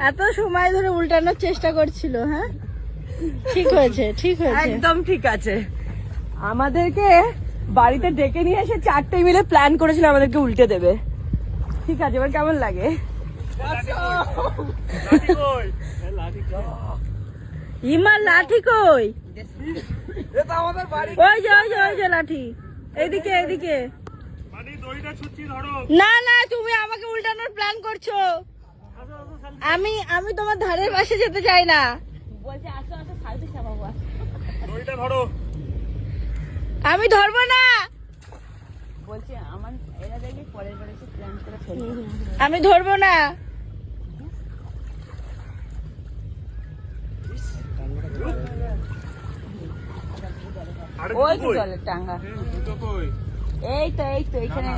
এত সময় ধরে উল্টানোর চেষ্টা করছিল। হ্যাঁ, ঠিক হয়েছে, ঠিক হয়েছে, একদম ঠিক আছে। আমাদেরকে বাড়িতে ডেকে নিয়ে এসে 4টে মিলে প্ল্যান করেছিল আমাদেরকে উল্টে দেবে। ঠিক আছে, এবার কেমন লাগে? ইমার লাঠি কই? ওই যে ওই যে ওই যে লাঠি, এইদিকে এইদিকে। না না, তুমি আমাকে উল্টানোর প্ল্যান করছো। আমি তোমার ধারের পাশে যেতে চাই না। বলছে আসো আসো, সাইডে চাপাবো। আমি ধরবো না, বলছে আমার এরা দেখি পরের বারে প্ল্যান করে ফেলবে। আমি ধরবো না। ওই তো জলের টাঙ্গা, এই তো এখানে।